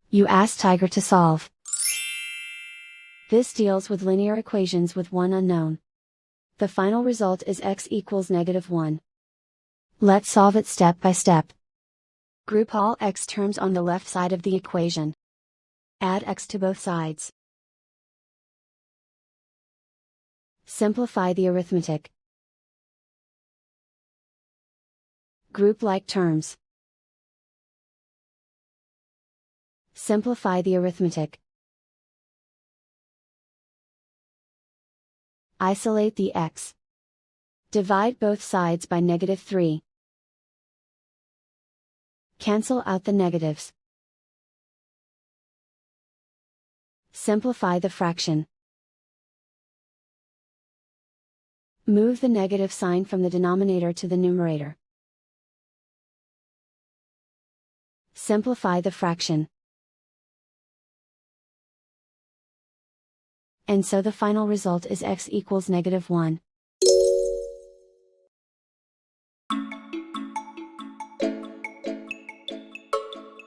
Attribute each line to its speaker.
Speaker 1: You ask Tiger to solve. This deals with linear equations with one unknown. The final result is x equals -1. Let's solve it step by step. Group all x terms on the left side of the equation. Add x to both sides. Simplify the arithmetic. Group like terms. Simplify the arithmetic. Isolate the x. Divide both sides by -3. Cancel out the negatives. Simplify the fraction. Move the negative sign from the denominator to the numerator. Simplify the fraction. And so the final result is x equals -1.